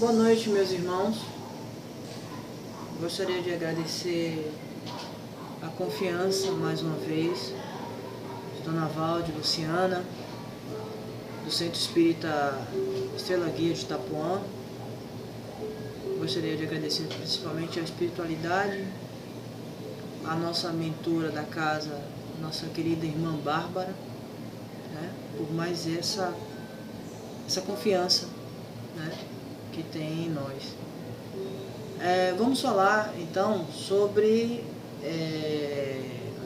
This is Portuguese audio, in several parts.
Boa noite, meus irmãos. Gostaria de agradecer a confiança mais uma vez de Dona Valde, Luciana, do Centro Espírita Estrela Guia de Itapuã. Gostaria de agradecer principalmente a espiritualidade, a nossa mentora da casa, nossa querida irmã Bárbara, né, por mais essa confiança, né, que tem em nós. Vamos falar então sobre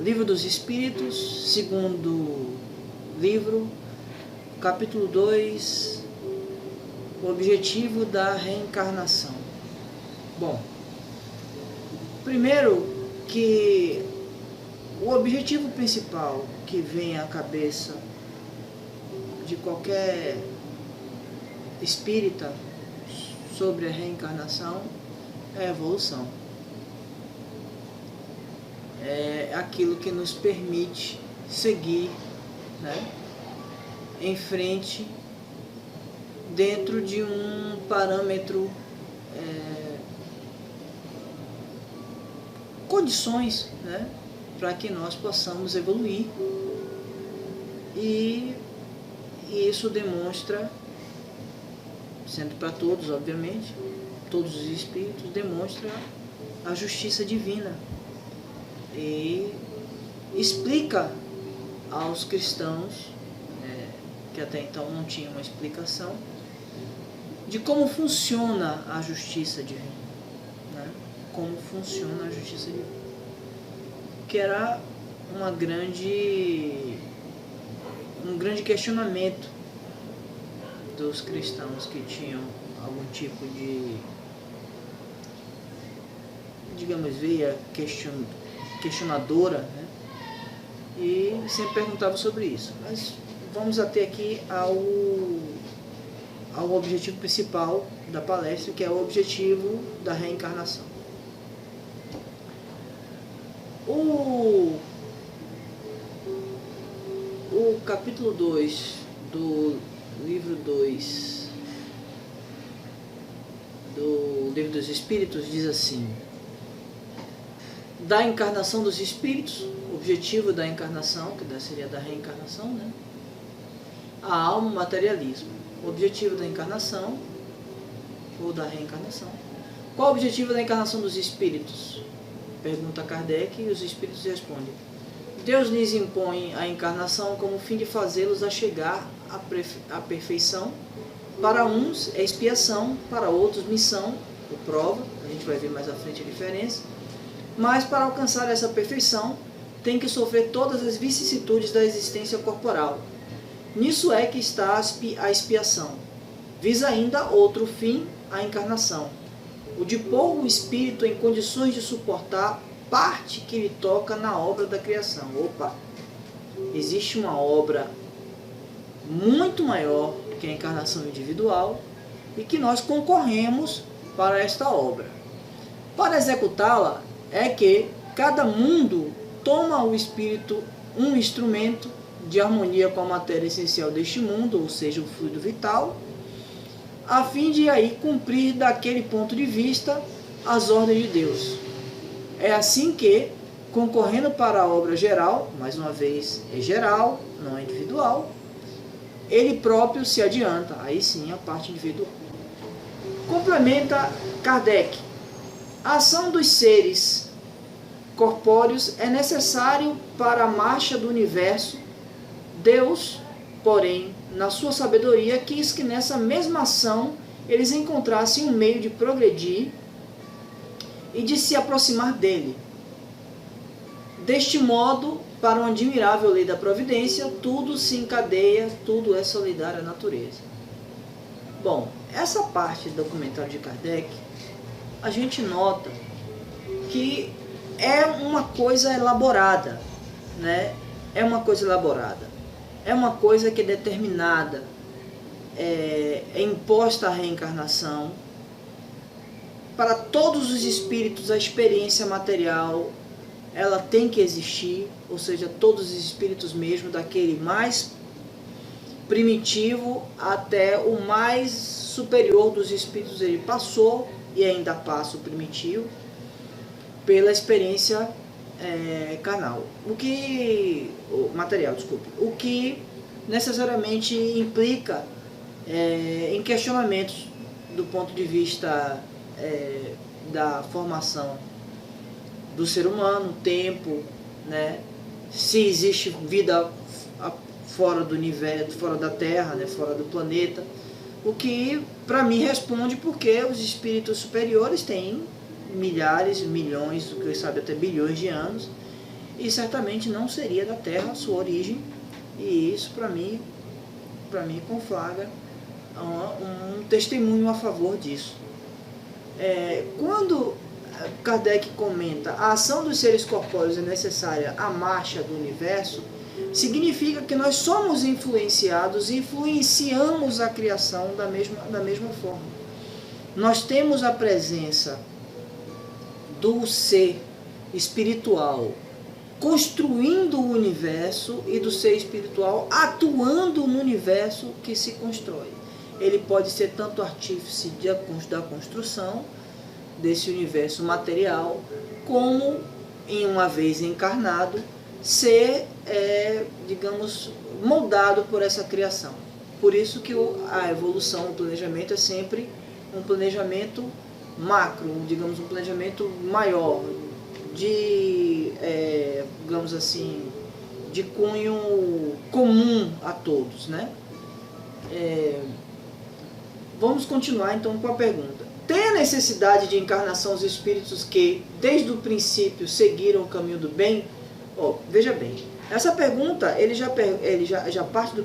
Livro dos Espíritos, segundo livro, capítulo 2, o objetivo da reencarnação. Bom, primeiro que o objetivo principal que vem à cabeça de qualquer espírita sobre a reencarnação é a evolução. É aquilo que nos permite seguir, né, em frente dentro de um parâmetro, condições, né, para que nós possamos evoluir, e isso demonstra, sendo para todos, obviamente, todos os espíritos, demonstra a justiça divina e explica aos cristãos, que até então não tinham uma explicação, de como funciona a justiça divina, né? Como funciona a justiça divina, que era um grande questionamento dos cristãos que tinham algum tipo de, digamos, veia questionadora, né? E sempre perguntava sobre isso. Mas vamos até aqui ao objetivo principal da palestra, que é o objetivo da reencarnação. O capítulo 2 do livro 2 do Livro dos Espíritos diz assim: da encarnação dos espíritos, objetivo da encarnação, que seria da reencarnação, né? A alma, o materialismo. Objetivo da encarnação ou da reencarnação. Qual o objetivo da encarnação dos espíritos? Pergunta Kardec, e os espíritos respondem: Deus lhes impõe a encarnação como fim de fazê-los a chegar à perfeição. Para uns é expiação, para outros missão ou prova. A gente vai ver mais à frente a diferença. Mas para alcançar essa perfeição, tem que sofrer todas as vicissitudes da existência corporal. Nisso é que está a expiação. Visa ainda outro fim, a encarnação: o de pôr o espírito em condições de suportar parte que lhe toca na obra da criação. Opa! Existe uma obra muito maior que a encarnação individual e que nós concorremos para esta obra. Para executá-la é que cada mundo toma o espírito um instrumento de harmonia com a matéria essencial deste mundo, ou seja, o fluido vital, a fim de aí cumprir daquele ponto de vista as ordens de Deus. É assim que, concorrendo para a obra geral, mais uma vez é geral, não é individual, ele próprio se adianta, aí sim a parte individual. Complementa Kardec: a ação dos seres corpóreos é necessário para a marcha do universo. Deus, porém, na sua sabedoria, quis que nessa mesma ação eles encontrassem um meio de progredir e de se aproximar dele. Deste modo, para uma admirável lei da providência, tudo se encadeia, tudo é solidário à natureza. Bom, essa parte do documentário de Kardec, a gente nota que é uma coisa elaborada, né? É uma coisa elaborada. É uma coisa que é determinada, é imposta a reencarnação. Para todos os espíritos, a experiência material, ela tem que existir, ou seja, todos os espíritos mesmo, daquele mais primitivo até o mais superior dos espíritos. Ele passou e ainda passa o primitivo pela experiência carnal, material, desculpe, o que necessariamente implica em questionamentos do ponto de vista da formação do ser humano, tempo, né? Se existe vida fora do universo, fora da Terra, né? Fora do planeta, o que para mim responde porque os espíritos superiores têm milhares, milhões, quem sabe até bilhões de anos, e certamente não seria da Terra a sua origem, e isso para mim conflagra um testemunho a favor disso. Quando Kardec comenta a ação dos seres corpóreos é necessária à marcha do universo, significa que nós somos influenciados, influenciamos a criação da mesma forma. Nós temos a presença do ser espiritual construindo o universo e do ser espiritual atuando no universo que se constrói. Ele pode ser tanto artífice da construção desse universo material, como, em uma vez encarnado, ser, digamos, moldado por essa criação. Por isso que a evolução, o planejamento é sempre um planejamento macro, digamos, um planejamento maior, digamos assim, de cunho comum a todos, né? Vamos continuar então com a pergunta. Tem a necessidade de encarnação os espíritos que, desde o princípio, seguiram o caminho do bem? Veja bem, essa pergunta ele já parte do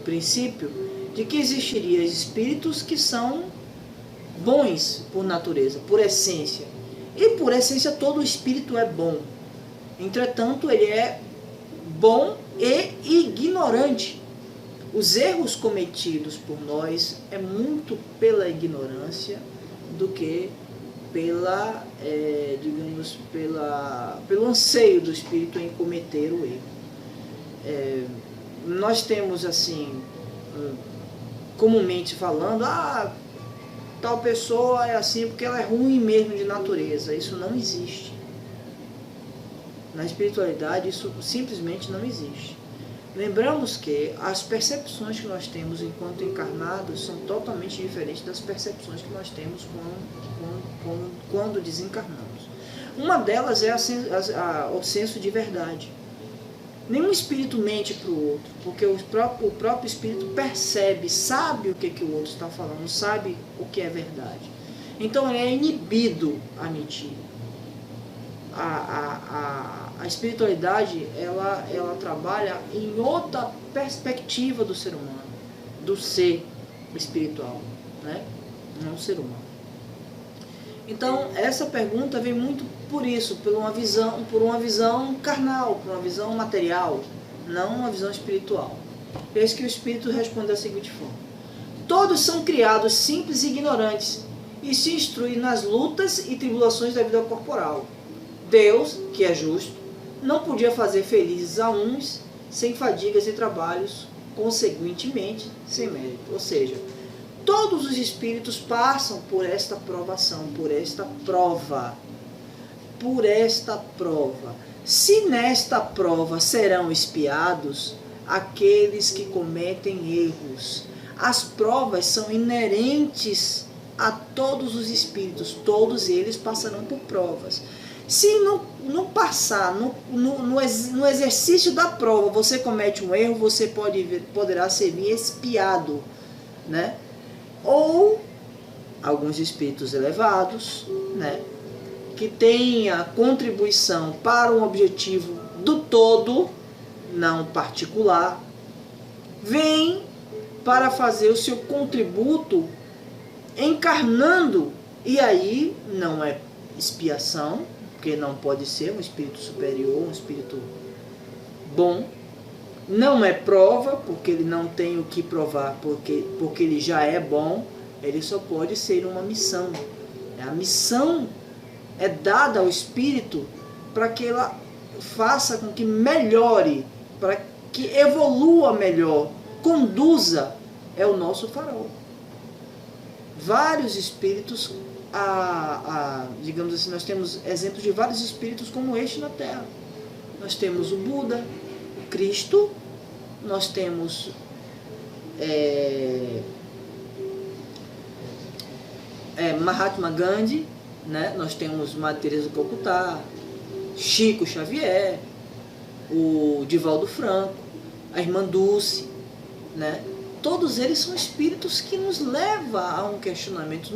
princípio de que existiriam espíritos que são bons por natureza, por essência. E por essência todo espírito é bom. Entretanto, ele é bom e ignorante. Os erros cometidos por nós é muito pela ignorância do que pelo anseio do espírito em cometer o erro. Nós temos assim, comumente falando, tal pessoa é assim porque ela é ruim mesmo de natureza. Isso não existe. Na espiritualidade isso simplesmente não existe. Lembramos que as percepções que nós temos enquanto encarnados são totalmente diferentes das percepções que nós temos quando desencarnamos. Uma delas é o senso de verdade. Nenhum espírito mente para o outro, porque o próprio espírito percebe, sabe o que o outro está falando, sabe o que é verdade. Então ele é inibido a mentir. A espiritualidade ela trabalha em outra perspectiva do ser humano, do ser espiritual, né? Não ser humano. Então essa pergunta vem muito por isso, por uma visão carnal, por uma visão material, não uma visão espiritual. Eis que o espírito responde da seguinte forma: todos são criados simples e ignorantes e se instruem nas lutas e tribulações da vida corporal. Deus, que é justo, não podia fazer felizes a uns sem fadigas e trabalhos, consequentemente sem mérito. Ou seja, todos os espíritos passam por esta provação, por esta prova. Se nesta prova serão espiados aqueles que cometem erros. As provas são inerentes a todos os espíritos, todos eles passarão por provas. Se não passar, no exercício da prova, você comete um erro, você poderá ser espiado, né? Ou alguns espíritos elevados, né, que têm a contribuição para um objetivo do todo, não particular, vêm para fazer o seu contributo encarnando, e aí não é expiação, porque não pode ser um espírito superior, um espírito bom. Não é prova, porque ele não tem o que provar, porque ele já é bom. Ele só pode ser uma missão. A missão é dada ao espírito para que ela faça com que melhore, para que evolua melhor, conduza, é o nosso farol. Vários espíritos, digamos assim, nós temos exemplos de vários espíritos como este na Terra. Nós temos o Buda, o Cristo, nós temos Mahatma Gandhi, né? Nós temos Madre Teresa do Calcutá, Chico Xavier, o Divaldo Franco, a Irmã Dulce, né? Todos eles são espíritos que nos levam a um questionamento,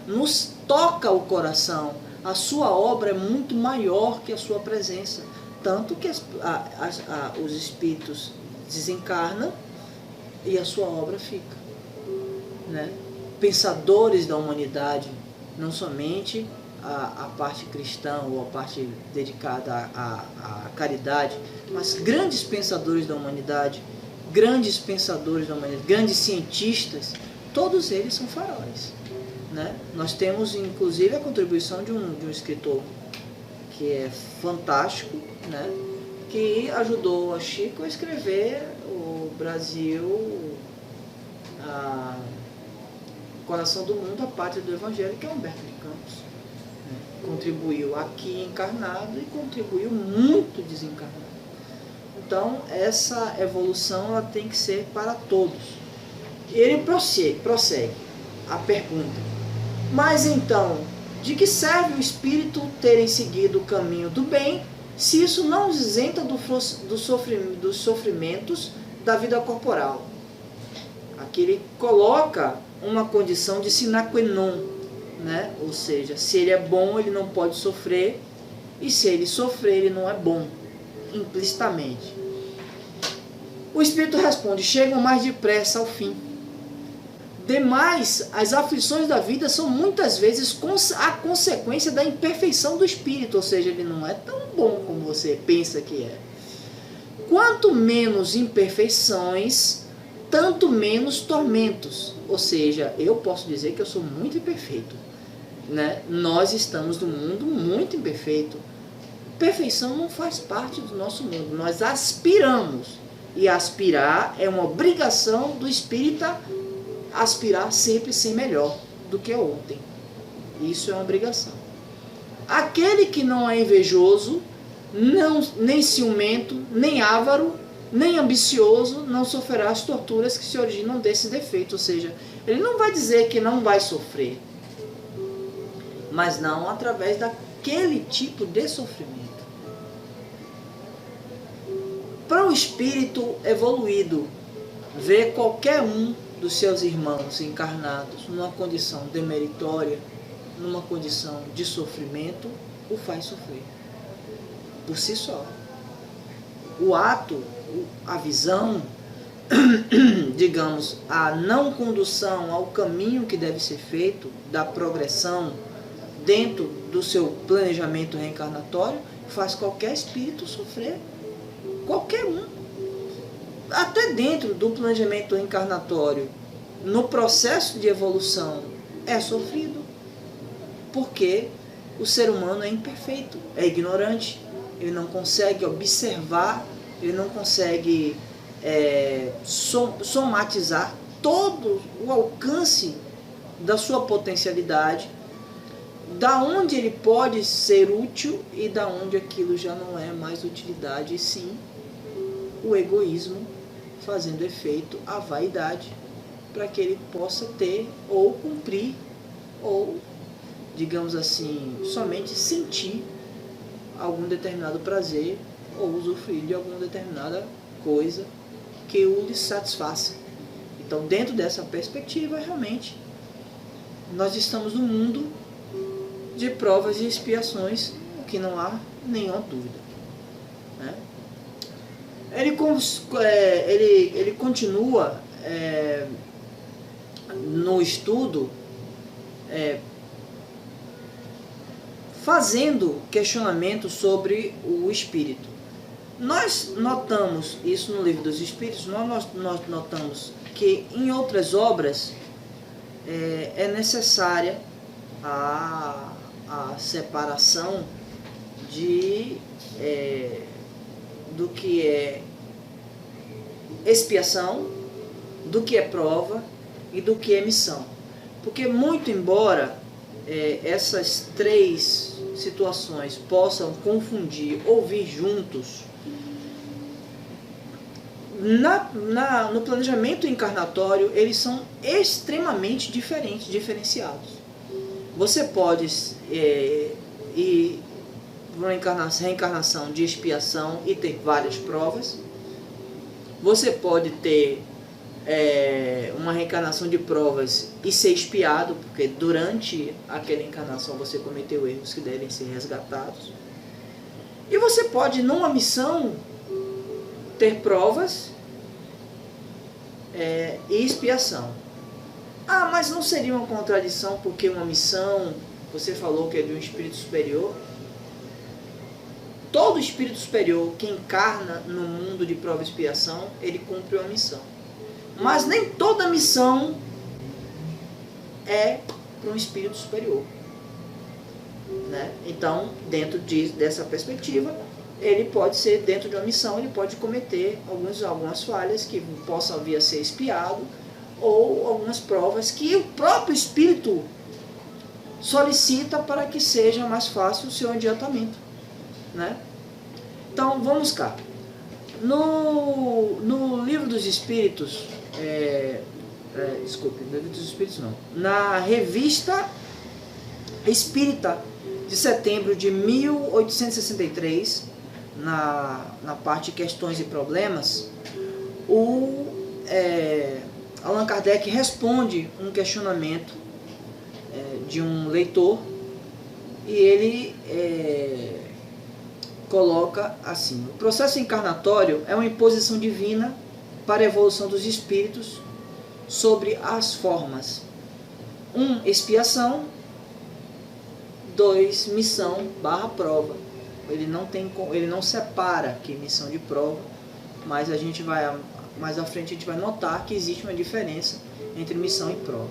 nos toca o coração. A sua obra é muito maior que a sua presença. Tanto que os espíritos desencarnam e a sua obra fica, né? Pensadores da humanidade, não somente a parte cristã ou a parte dedicada à caridade, mas grandes pensadores da humanidade, grandes cientistas, todos eles são faróis, né? Nós temos inclusive a contribuição de um escritor que é fantástico, né? Que ajudou a Chico a escrever o Brasil, Coração do Mundo, a Pátria do Evangelho, que é Humberto de Campos, né? Contribuiu aqui encarnado e contribuiu muito desencarnado. Então, essa evolução ela tem que ser para todos. Ele prossegue a pergunta: mas então, de que serve o espírito terem seguido o caminho do bem, se isso não os isenta dos sofrimentos da vida corporal? Aqui ele coloca uma condição de sine qua non, né? Ou seja, se ele é bom, ele não pode sofrer, e se ele sofrer, ele não é bom, implicitamente. O espírito responde: chegam mais depressa ao fim. Demais, as aflições da vida são muitas vezes a consequência da imperfeição do espírito, ou seja, ele não é tão bom como você pensa que é. Quanto menos imperfeições, tanto menos tormentos. Ou seja, eu posso dizer que eu sou muito imperfeito, né? Nós estamos num mundo muito imperfeito. Perfeição não faz parte do nosso mundo. Nós aspiramos. E aspirar é uma obrigação do espírita, aspirar sempre ser melhor do que ontem. Isso é uma obrigação. Aquele que não é invejoso, nem ciumento, nem avaro, nem ambicioso, não sofrerá as torturas que se originam desse defeito. Ou seja, ele não vai dizer que não vai sofrer, mas não através daquele tipo de sofrimento. Para o espírito evoluído, ver qualquer um dos seus irmãos encarnados numa condição demeritória, numa condição de sofrimento, o faz sofrer por si só. O ato, a visão, digamos, a não condução ao caminho que deve ser feito, da progressão dentro do seu planejamento reencarnatório, faz qualquer espírito sofrer. Qualquer um. Até dentro do planejamento reencarnatório, no processo de evolução, é sofrido. Porque o ser humano é imperfeito, é ignorante, ele não consegue observar, ele não consegue somatizar todo o alcance da sua potencialidade, da onde ele pode ser útil e da onde aquilo já não é mais utilidade, e sim o egoísmo fazendo efeito, a vaidade, para que ele possa ter ou cumprir ou, digamos assim, somente sentir algum determinado prazer ou usufruir de alguma determinada coisa que o lhe satisfaça. Então, dentro dessa perspectiva, realmente, nós estamos num mundo de provas e expiações, o que não há nenhuma dúvida, né? Ele continua no estudo fazendo questionamento sobre o espírito. Nós notamos isso no Livro dos Espíritos, nós notamos que em outras obras é necessária a separação do que é expiação, do que é prova e do que é missão. Porque muito embora essas três situações possam confundir ou vir juntos, no planejamento encarnatório eles são extremamente diferenciados. Você pode ir para uma reencarnação de expiação e ter várias provas. Você pode ter uma reencarnação de provas e ser expiado, porque durante aquela encarnação você cometeu erros que devem ser resgatados. E você pode, numa missão, ter provas e expiação. Ah, mas não seria uma contradição porque uma missão, você falou que é de um espírito superior? Todo espírito superior que encarna no mundo de prova e expiação, ele cumpre uma missão. Mas nem toda missão é para um espírito superior, né? Então, dentro dessa perspectiva, ele pode ser, dentro de uma missão, ele pode cometer algumas falhas que possam vir a ser expiado, ou algumas provas que o próprio espírito solicita para que seja mais fácil o seu adiantamento, né? Então, vamos cá. No Livro dos Espíritos, desculpe, no Livro dos Espíritos não, na Revista Espírita de setembro de 1863, na parte de questões e problemas, Allan Kardec responde um questionamento de um leitor, e ele coloca assim: o processo encarnatório é uma imposição divina para a evolução dos espíritos sobre as formas. 1. Expiação. 2. Missão / prova. Ele não separa que missão de prova, mas mais à frente a gente vai notar que existe uma diferença entre missão e prova.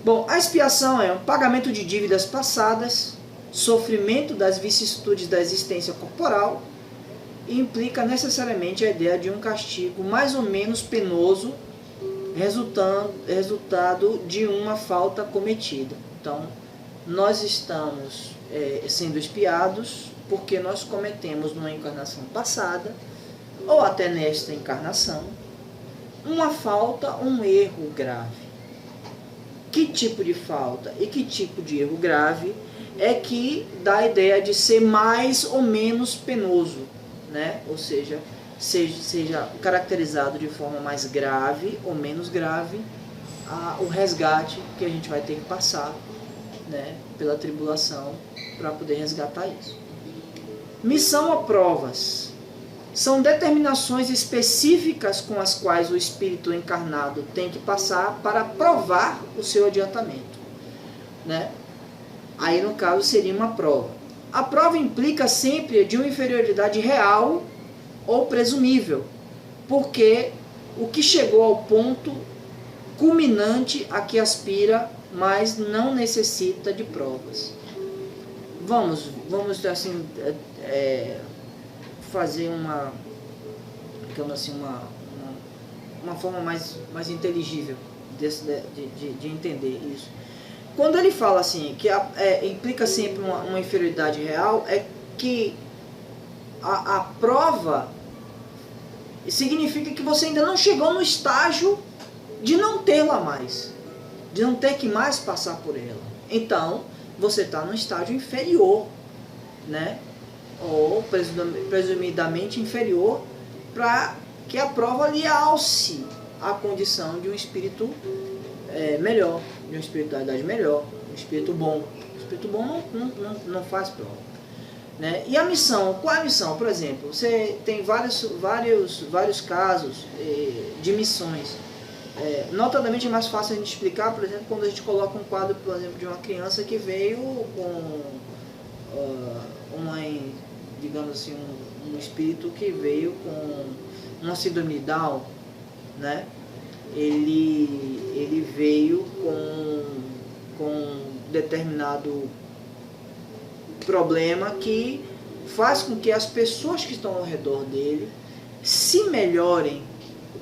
Bom, a expiação é um pagamento de dívidas passadas, sofrimento das vicissitudes da existência corporal, e implica necessariamente a ideia de um castigo mais ou menos penoso, resultado de uma falta cometida. Então, nós estamos sendo expiados porque nós cometemos numa encarnação passada, ou até nesta encarnação, uma falta, um erro grave. Que tipo de falta e que tipo de erro grave é que dá a ideia de ser mais ou menos penoso, né? Ou seja caracterizado de forma mais grave ou menos grave o resgate que a gente vai ter que passar, né, pela tribulação para poder resgatar isso. Missão ou provas são determinações específicas com as quais o espírito encarnado tem que passar para provar o seu adiantamento, né? Aí, no caso, seria uma prova. A prova implica sempre de uma inferioridade real ou presumível, porque o que chegou ao ponto culminante a que aspira, mas não necessita de provas. Vamos assim, fazer uma forma mais inteligível de entender isso. Quando ele fala assim, que implica sempre uma inferioridade real, é que a prova significa que você ainda não chegou no estágio de não tê-la mais, de não ter que mais passar por ela. Então, você está no estágio inferior, né? Ou presumidamente inferior, para que a prova lhe alce a condição de um espírito melhor, de uma espiritualidade melhor, um espírito bom. O espírito bom não faz prova, né? E a missão, qual é a missão? Por exemplo, você tem vários casos de missões. Notadamente é mais fácil a gente explicar, por exemplo, quando a gente coloca um quadro, por exemplo, de uma criança que veio com digamos assim, um espírito que veio com uma síndrome de Down, né? Ele veio com determinado problema que faz com que as pessoas que estão ao redor dele se melhorem,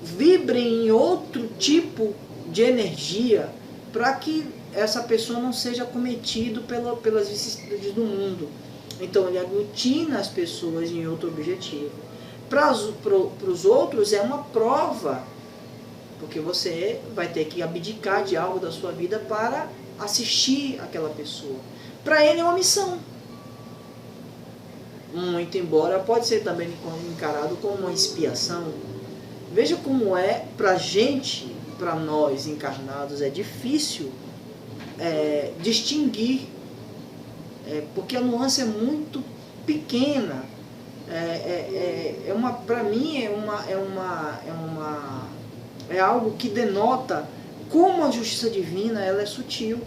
vibrem em outro tipo de energia, para que essa pessoa não seja acometido pelas vicissitudes do mundo. Então ele aglutina as pessoas em outro objetivo. Para os outros é uma prova, porque você vai ter que abdicar de algo da sua vida para assistir aquela pessoa. Para ele é uma missão. Muito embora pode ser também encarado como uma expiação. Veja como é para gente, para nós encarnados, é difícil distinguir, porque a nuance é muito pequena. Para mim é algo que denota como a justiça divina ela é sutil.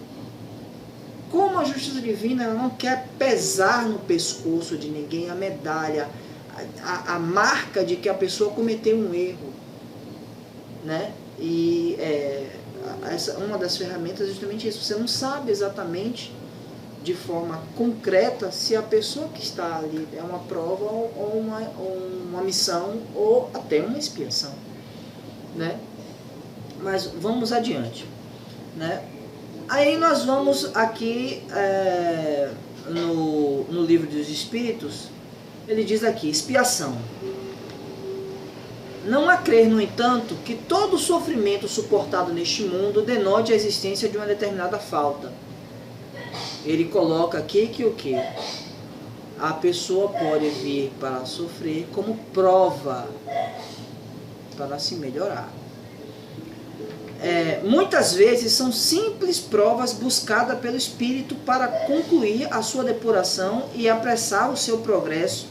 Como a justiça divina ela não quer pesar no pescoço de ninguém a medalha, a marca de que a pessoa cometeu um erro, né? E uma das ferramentas é justamente isso. Você não sabe exatamente de forma concreta se a pessoa que está ali é uma prova ou uma missão ou até uma expiação, né? Mas vamos adiante, né? Aí nós vamos aqui no livro dos Espíritos, ele diz aqui, expiação. Não há crer, no entanto, que todo sofrimento suportado neste mundo denote a existência de uma determinada falta. Ele coloca aqui que o quê? A pessoa pode vir para sofrer como prova para se melhorar. Muitas vezes são simples provas buscadas pelo espírito para concluir a sua depuração e apressar o seu progresso.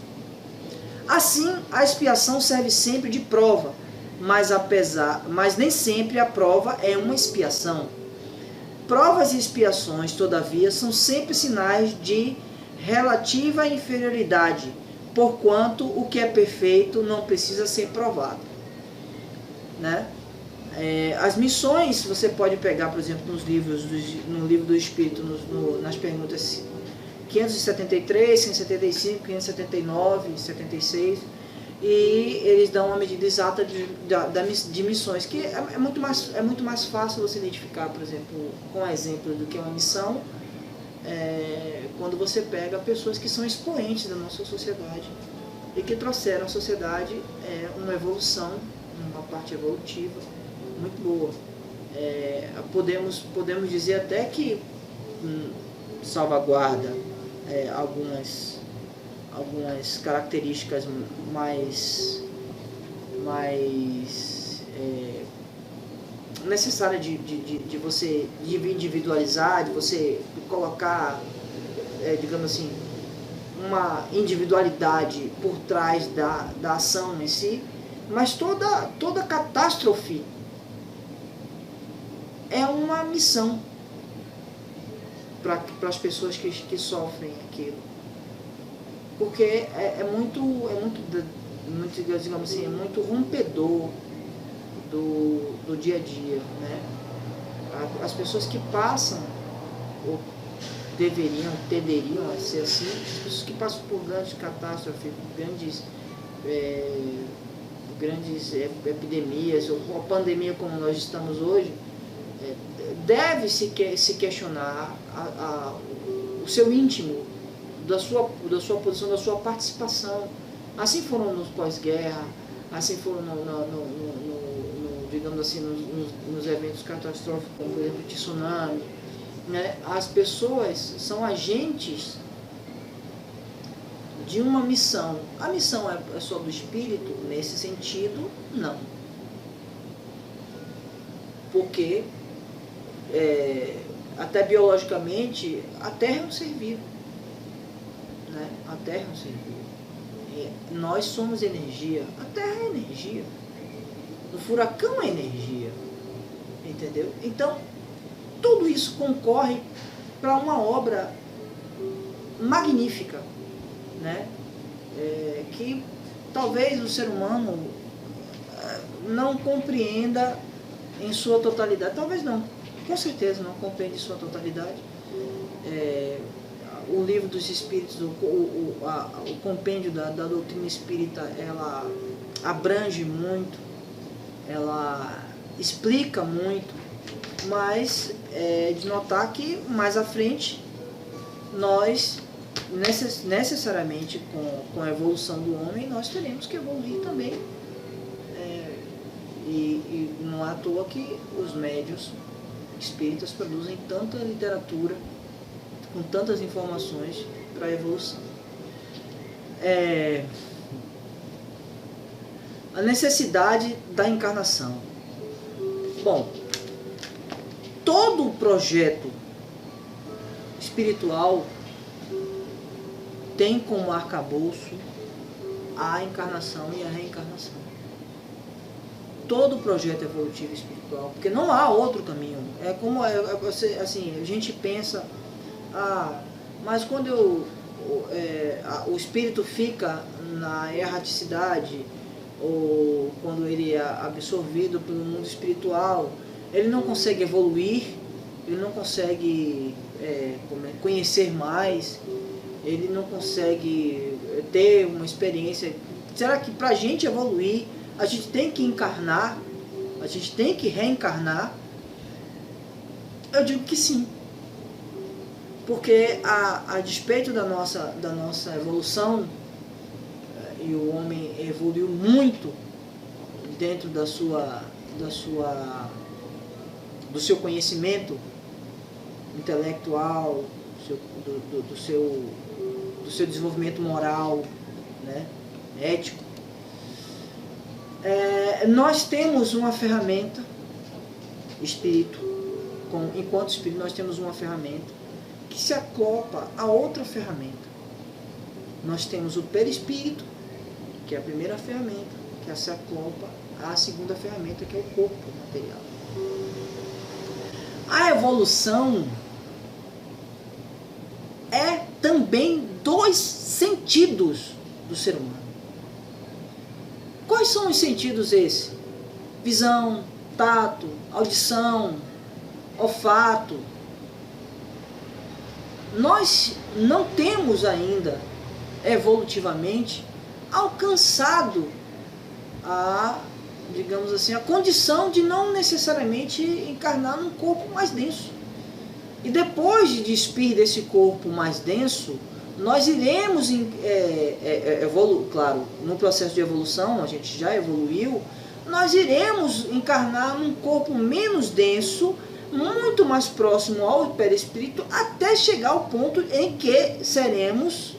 Assim, a expiação serve sempre de prova, mas nem sempre a prova é uma expiação. Provas e expiações, todavia, são sempre sinais de relativa inferioridade, porquanto o que é perfeito não precisa ser provado, né? As missões, você pode pegar, por exemplo, no livro do Espírito, nas perguntas 573, 575, 579, 76, e eles dão uma medida exata de missões, que é muito mais fácil você identificar, por exemplo, com exemplo do que uma missão, quando você pega pessoas que são expoentes da nossa sociedade e que trouxeram à sociedade uma evolução, uma parte evolutiva muito boa. Podemos dizer até que salvaguarda algumas características mais necessárias de você individualizar, de você colocar, digamos assim, uma individualidade por trás da ação em si, mas toda catástrofe é uma missão para as pessoas que sofrem aquilo, porque é muito, digamos assim, é muito rompedor do dia a dia, né? As pessoas que passam, ou tenderiam a ser assim, as pessoas que passam por grandes catástrofes, grandes epidemias, ou uma pandemia como nós estamos hoje, deve se questionar o seu íntimo, da sua posição, da sua participação. Assim foram nos pós-guerra, assim foram digamos assim, nos eventos catastróficos, como por exemplo o tsunami, né? As pessoas são agentes de uma missão. A missão é só do espírito? Nesse sentido, não. Porque até biologicamente a Terra é um ser vivo, né? A Terra é um ser vivo. Nós somos energia. A Terra é energia. O furacão é energia. Entendeu? Então, tudo isso concorre para uma obra magnífica, né? Que talvez o ser humano não compreenda em sua totalidade. Talvez não. Com certeza não compreende em sua totalidade. O livro dos Espíritos, o compêndio da doutrina espírita, ela abrange muito, ela explica muito, mas é de notar que mais à frente nós, necessariamente com a evolução do homem, nós teremos que evoluir também. E não é à toa que os médiuns espíritas produzem tanta literatura, com tantas informações para a evolução. A necessidade da encarnação. Bom, todo projeto espiritual tem como arcabouço a encarnação e a reencarnação. Todo projeto evolutivo espiritual, porque não há outro caminho. É como assim, a gente pensa, mas quando o espírito fica na erraticidade, ou quando ele é absorvido pelo mundo espiritual, ele não consegue evoluir, ele não consegue conhecer mais, ele não consegue ter uma experiência. Será que para a gente evoluir, a gente tem que encarnar, a gente tem que reencarnar? Eu digo que sim. Porque a despeito da nossa evolução, e o homem evoluiu muito dentro do seu conhecimento intelectual, do seu desenvolvimento moral, né, ético. Nós temos uma ferramenta, enquanto espírito, nós temos uma ferramenta que se acopla a outra ferramenta. Nós temos o perispírito, que é a primeira ferramenta, que se acopla à segunda ferramenta, que é o corpo material. A evolução é também dos sentidos do ser humano. Quais são os sentidos esses? Visão, tato, audição, olfato. Nós não temos ainda, evolutivamente, alcançado digamos assim, a condição de não necessariamente encarnar num corpo mais denso. E depois de despir desse corpo mais denso, nós iremos evoluir, claro, no processo de evolução, a gente já evoluiu, nós iremos encarnar num corpo menos denso, muito mais próximo ao perispírito, até chegar ao ponto em que seremos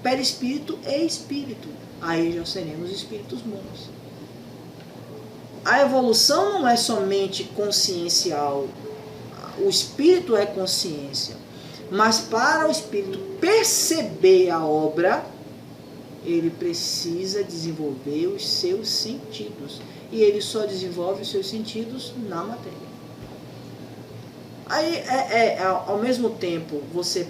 perispírito e espírito. Aí já seremos espíritos bons. A evolução não é somente consciencial, o espírito é consciência, mas para o espírito perceber a obra, ele precisa desenvolver os seus sentidos, e ele só desenvolve os seus sentidos na matéria. Aí, ao mesmo tempo, você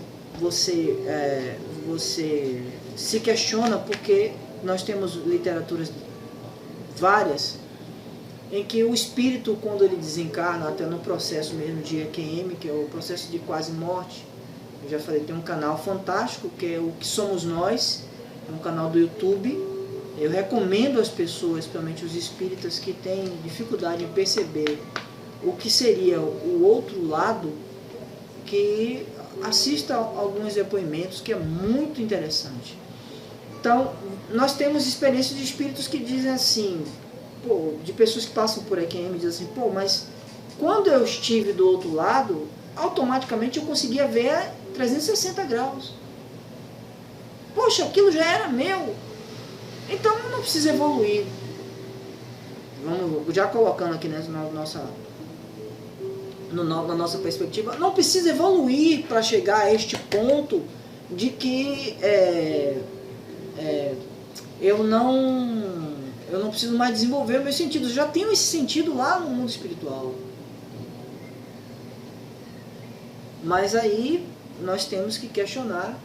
se questiona, porque nós temos literaturas várias em que o espírito, quando ele desencarna, até no processo mesmo de EQM, que é o processo de quase morte, eu já falei, tem um canal fantástico, que é o Que Somos Nós, é um canal do YouTube. Eu recomendo às pessoas, principalmente os espíritas que têm dificuldade em perceber o que seria o outro lado, que assista alguns depoimentos, que é muito interessante. Então, nós temos experiências de espíritos que dizem assim, de pessoas que passam por aqui e me dizem assim, mas quando eu estive do outro lado, automaticamente eu conseguia ver 360 graus. Poxa, aquilo já era meu. Então eu não preciso evoluir. Vamos já colocando aqui, né, na nossa perspectiva, não precisa evoluir para chegar a este ponto de que eu não preciso mais desenvolver meus sentidos. Eu já tenho esse sentido lá no mundo espiritual. Mas aí nós temos que questionar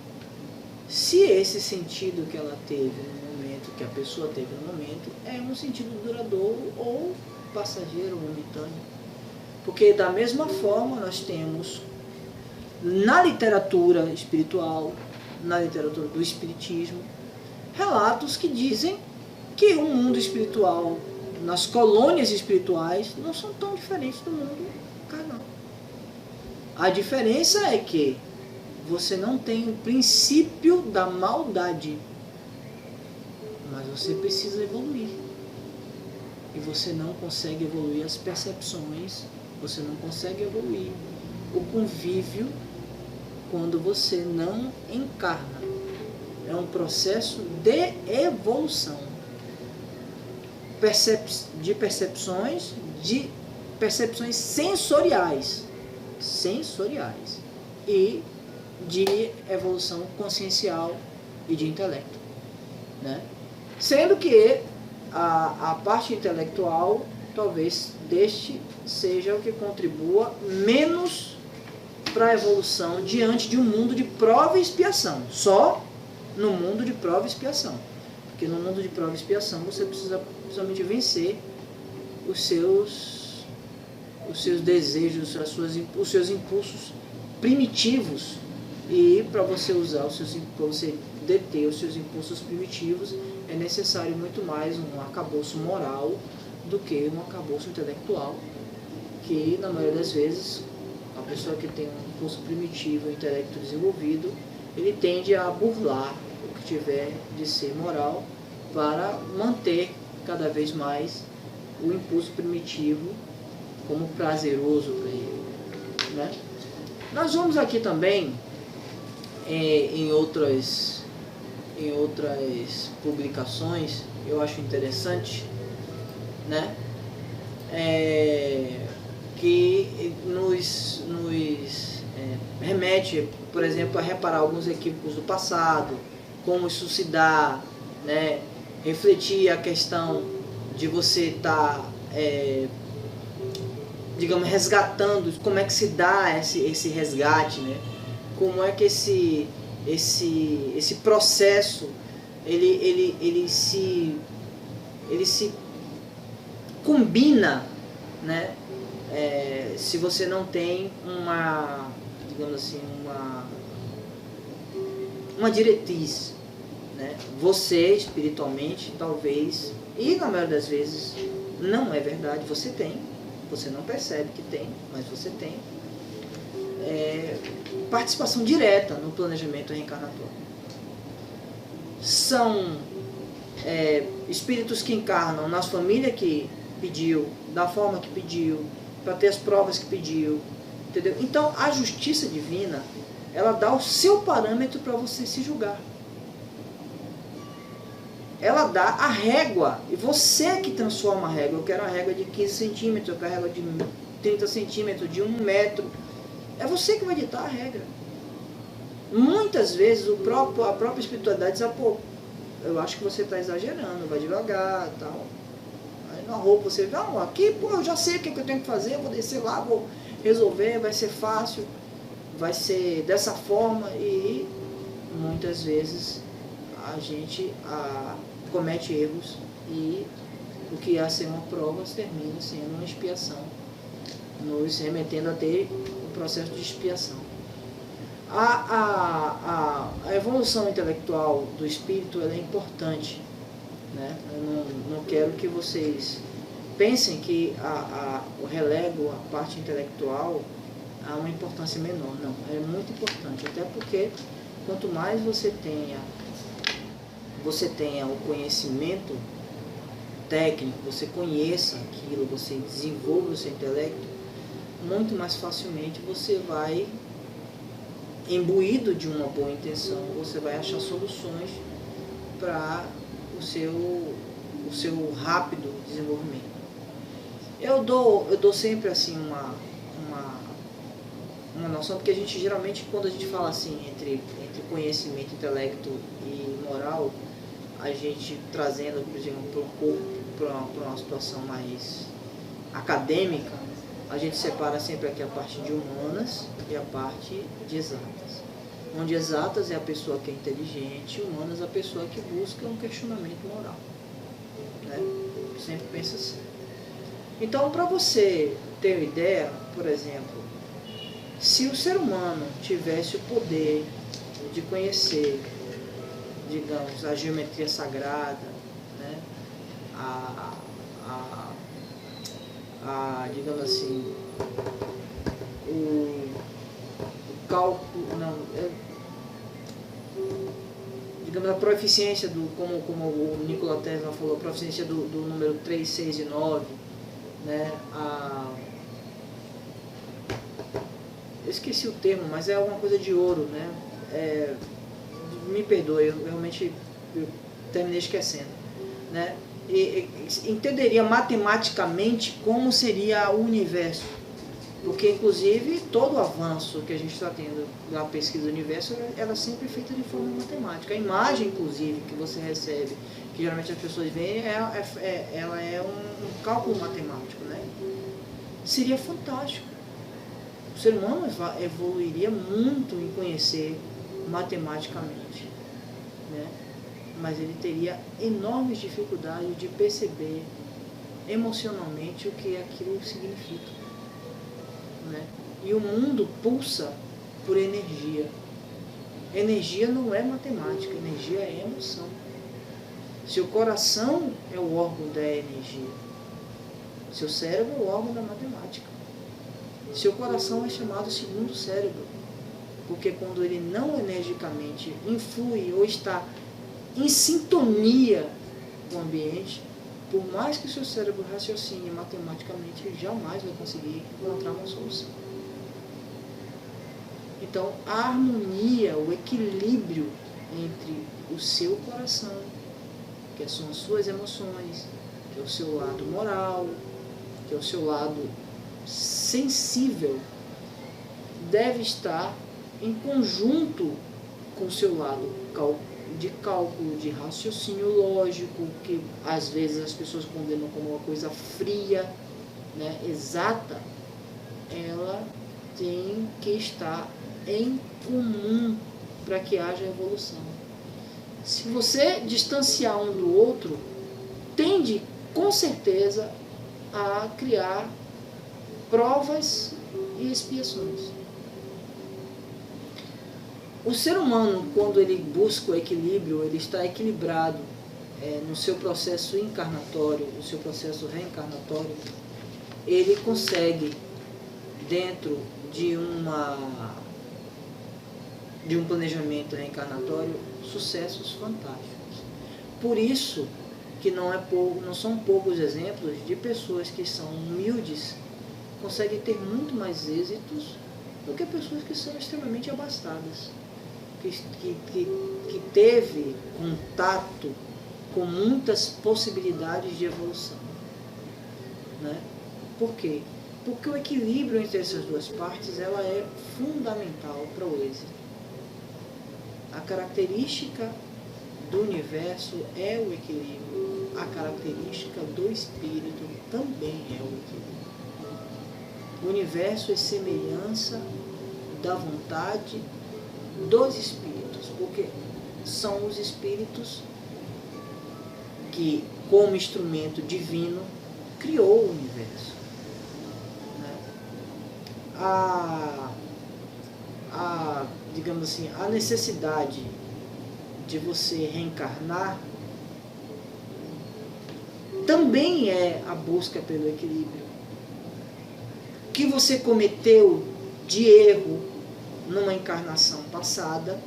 se esse sentido que ela teve no momento, que a pessoa teve no momento, é um sentido duradouro ou passageiro, momentâneo. Porque da mesma forma nós temos na literatura espiritual, na literatura do espiritismo, relatos que dizem que que o mundo espiritual, nas colônias espirituais, não são tão diferentes do mundo carnal. A diferença é que você não tem o princípio da maldade, mas você precisa evoluir. E você não consegue evoluir as percepções, você não consegue evoluir o convívio quando você não encarna. É um processo de evolução. De percepções sensoriais e de evolução consciencial e de intelecto, né? Sendo que a parte intelectual talvez deste seja o que contribua menos para a evolução diante de um mundo de prova e expiação. Só no mundo de prova e expiação. Porque no mundo de prova e expiação você precisa principalmente vencer os seus desejos, os seus impulsos primitivos. E para você deter os seus impulsos primitivos, é necessário muito mais um arcabouço moral do que um arcabouço intelectual, que na maioria das vezes a pessoa que tem um impulso primitivo, um intelecto desenvolvido, ele tende a burlar o que tiver de ser moral para manter cada vez mais o impulso primitivo como prazeroso para ele, né? Nós vamos aqui também em outras publicações, eu acho interessante, né? Que nos remete, por exemplo, a reparar alguns equívocos do passado, como isso se dá, né? Refletir a questão de você estar, digamos, resgatando, como é que se dá esse resgate, né? Como é que esse processo ele se combina, né? Se você não tem uma, digamos assim, uma diretriz, né? Você espiritualmente talvez, e na maioria das vezes não é verdade, você tem, você não percebe que tem, mas você tem participação direta no planejamento reencarnatório. São espíritos que encarnam nas famílias que pediu, da forma que pediu, para ter as provas que pediu, entendeu? Então a justiça divina, ela dá o seu parâmetro para você se julgar. Ela dá a régua, e você que transforma a régua. Eu quero a régua de 15 centímetros, eu quero a régua de 30 centímetros, de 1 metro. É você que vai ditar a regra. Muitas vezes a própria espiritualidade diz, pô, eu acho que você está exagerando, vai devagar e tal. Aí na roupa você, não, aqui, pô, eu já sei o que eu tenho que fazer, eu vou descer lá, vou resolver, vai ser fácil, vai ser dessa forma. E muitas vezes a gente comete erros e o que ia ser uma prova termina sendo uma expiação, nos remetendo a ter o processo de expiação. A evolução intelectual do espírito, ela é importante, né? Eu não quero que vocês pensem que o relego, a parte intelectual, há uma importância menor. Não, é muito importante, até porque quanto mais você tenha o conhecimento técnico, você conheça aquilo, você desenvolva o seu intelecto, muito mais facilmente você vai, imbuído de uma boa intenção, você vai achar soluções para o seu rápido desenvolvimento. Eu dou sempre assim uma noção, porque a gente geralmente, quando a gente fala assim entre conhecimento, intelecto e moral, a gente trazendo, por exemplo, para uma situação mais acadêmica, a gente separa sempre aqui a parte de humanas e a parte de exatas. Onde exatas é a pessoa que é inteligente, humanas é a pessoa que busca um questionamento moral, né? Sempre pensa assim. Então, para você ter uma ideia, por exemplo, se o ser humano tivesse o poder de conhecer, digamos, a geometria sagrada, né? digamos assim, o cálculo, não, digamos, a proficiência como o Nikola Tesla falou, a proficiência do número 3, 6 e 9, né? Eu esqueci o termo, mas é alguma coisa de ouro, né? Me perdoe, eu realmente terminei esquecendo, né? E entenderia matematicamente como seria o universo, porque inclusive todo o avanço que a gente está tendo na pesquisa do universo, ela é sempre feita de forma matemática. A imagem, inclusive, que você recebe, que geralmente as pessoas veem, ela é um cálculo matemático, né? Seria fantástico. O ser humano evoluiria muito em conhecer matematicamente, né? Mas ele teria enormes dificuldades de perceber emocionalmente o que aquilo significa, né? E o mundo pulsa por energia. Energia não é matemática, energia é emoção. Seu coração é o órgão da energia, seu cérebro é o órgão da matemática. Seu coração é chamado segundo cérebro, porque quando ele não energicamente influi ou está em sintonia com o ambiente, por mais que o seu cérebro raciocine matematicamente, ele jamais vai conseguir encontrar uma solução. Então, a harmonia, o equilíbrio entre o seu coração, que são as suas emoções, que é o seu lado moral, que é o seu lado sensível, deve estar em conjunto com o seu lado de cálculo, de raciocínio lógico, que às vezes as pessoas condenam como uma coisa fria, né, exata. Ela tem que estar em comum para que haja evolução. Se você distanciar um do outro, tende com certeza a criar provas e expiações. O ser humano, quando ele busca o equilíbrio, ele está equilibrado no seu processo encarnatório, no seu processo reencarnatório, ele consegue, dentro de um planejamento reencarnatório, sucessos fantásticos. Por isso que não são poucos exemplos de pessoas que são humildes, conseguem ter muito mais êxitos do que pessoas que são extremamente abastadas, que teve contato com muitas possibilidades de evolução, né? Por quê? Porque o equilíbrio entre essas duas partes ela é fundamental para o êxito. A característica do universo é o equilíbrio, a característica do espírito também é o equilíbrio. O universo é semelhança da vontade dos espíritos, porque são os espíritos que, como instrumento divino, criou o universo. Digamos assim, a necessidade de você reencarnar também é a busca pelo equilíbrio. O que você cometeu de erro numa encarnação passada,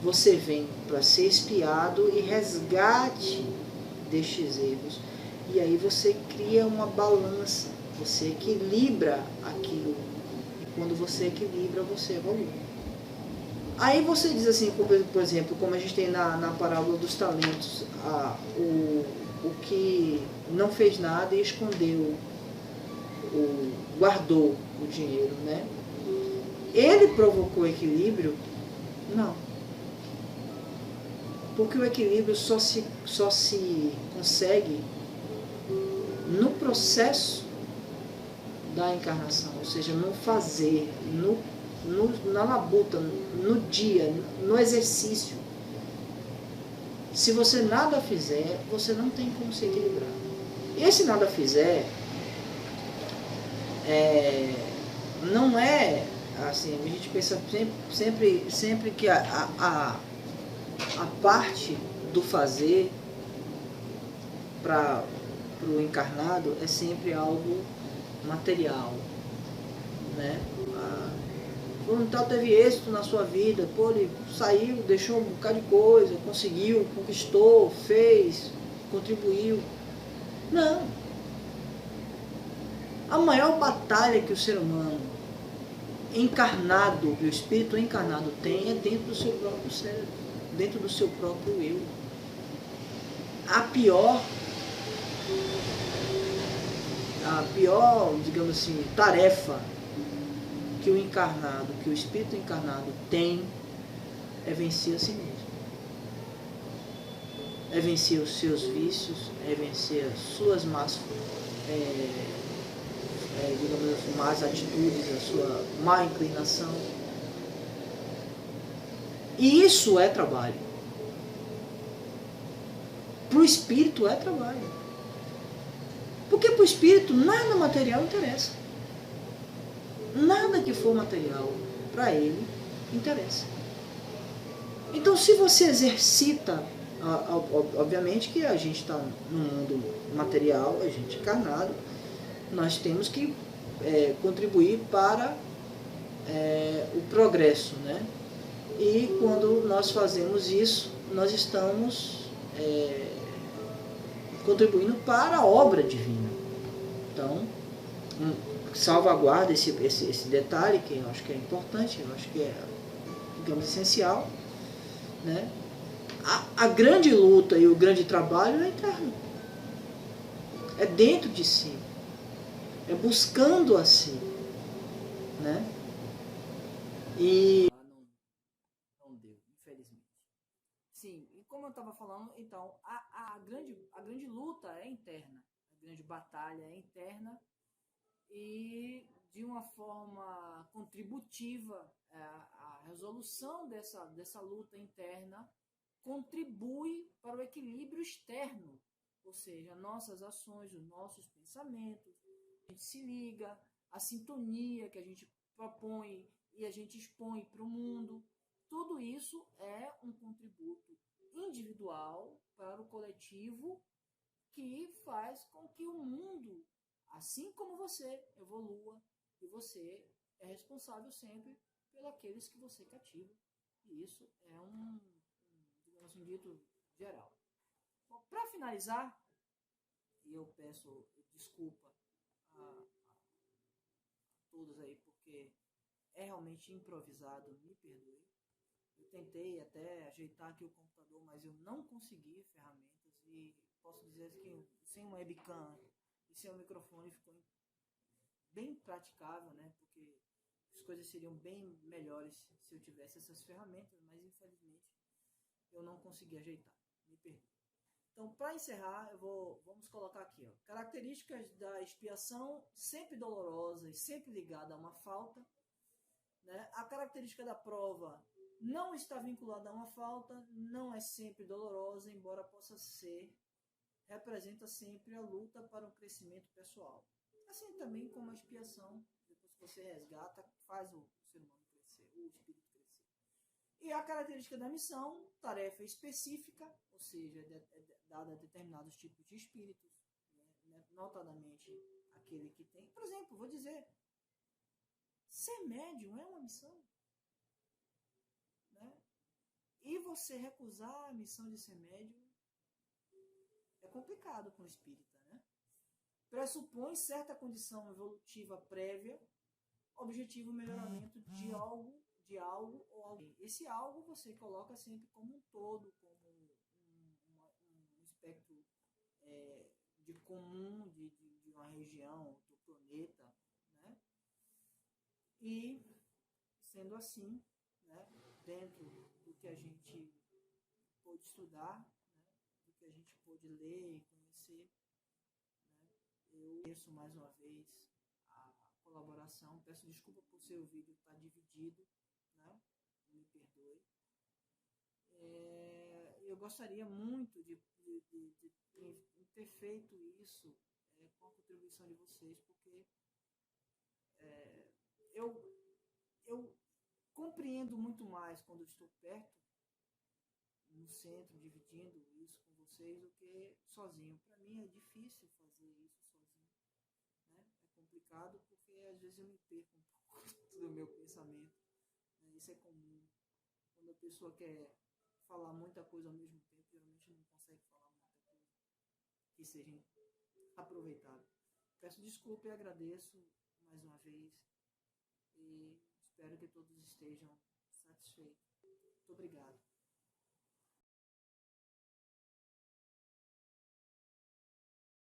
você vem para ser expiado e resgate destes erros. E aí você cria uma balança, você equilibra aquilo. E quando você equilibra, você evolui. Aí você diz assim, por exemplo, como a gente tem na parábola dos talentos, o que não fez nada e escondeu, guardou o dinheiro, né? Ele provocou equilíbrio? Não. Porque o equilíbrio só se consegue no processo da encarnação, ou seja, no fazer, na labuta, no dia, no exercício. Se você nada fizer, você não tem como se equilibrar. E esse nada fizer, não é assim, a gente pensa sempre que a parte do fazer para para o encarnado é sempre algo material, né? Fulano tal teve êxito na sua vida, pô, ele saiu, deixou um bocado de coisa, conseguiu, conquistou, fez, contribuiu. Não. A maior batalha que o ser humano encarnado, que o espírito encarnado tem, é dentro do seu próprio cérebro, dentro do seu próprio eu. A pior, digamos assim, tarefa que o encarnado, que o espírito encarnado tem, é vencer a si mesmo. É vencer os seus vícios, é vencer as suas más, digamos assim, más atitudes, a sua má inclinação. E isso é trabalho. Para o espírito é trabalho. Porque para o espírito nada material interessa. Nada que for material para ele interessa. Então, se você exercita, obviamente que a gente está no mundo material, a gente encarnado, nós temos que contribuir para o progresso, né? E quando nós fazemos isso, nós estamos contribuindo para a obra divina. Então, salvaguarda esse detalhe, que eu acho que é importante, eu acho que é, digamos, essencial, né? A grande luta e o grande trabalho é interno. É dentro de si. É buscando a si. Né? E não deu, infelizmente. Sim, e como eu estava falando, então, a grande luta é interna. A grande batalha é interna. E de uma forma contributiva, a resolução dessa luta interna contribui para o equilíbrio externo, ou seja, nossas ações, os nossos pensamentos, a gente se liga, a sintonia que a gente propõe e a gente expõe para o mundo, tudo isso é um contributo individual para o coletivo que faz com que o mundo, assim como você, evolua, e você é responsável sempre pelos aqueles que você cativa. E isso é digamos assim, dito geral. Para finalizar, e eu peço desculpa a todos aí, porque é realmente improvisado, me perdoe. Eu tentei até ajeitar aqui o computador, mas eu não consegui ferramentas e posso dizer que sem uma webcam e sem o microfone ficou bem praticável, né? Porque as coisas seriam bem melhores se eu tivesse essas ferramentas, mas infelizmente eu não consegui ajeitar. Me perdoe. Então, para encerrar, vamos colocar aqui, ó, características da expiação sempre dolorosa e sempre ligada a uma falta, né? A característica da prova não está vinculada a uma falta, não é sempre dolorosa, embora possa ser, representa sempre a luta para um crescimento pessoal. Assim também como a expiação, depois que você resgata, faz o ser humano crescer, o espírito crescer. E a característica da missão, tarefa específica, ou seja, dada a determinados tipos de espíritos, né? Notadamente aquele que tem, por exemplo, vou dizer, ser médium é uma missão. Né? E você recusar a missão de ser médium é complicado com o espírita, né? Pressupõe certa condição evolutiva prévia, objetivo melhoramento de algo ou alguém. Esse algo você coloca sempre como um todo, como um espectro de comum de uma região, do planeta, né? E, sendo assim, né, dentro do que a gente pôde estudar, né, do que a gente pôde ler e conhecer, né, eu agradeço mais uma vez a colaboração. Peço desculpa por seu vídeo estar dividido, né, me perdoe. Eu gostaria muito de ter feito isso com a contribuição de vocês, porque eu compreendo muito mais quando estou perto, no centro, dividindo isso com vocês, do que sozinho. Para mim é difícil fazer isso sozinho, né? É complicado porque às vezes eu me perco um pouco do meu pensamento, né? Isso é comum. Quando a pessoa quer falar muita coisa ao mesmo tempo, geralmente não consegue falar muita coisa que seja aproveitada. Peço desculpa e agradeço mais uma vez e espero que todos estejam satisfeitos. Muito obrigado.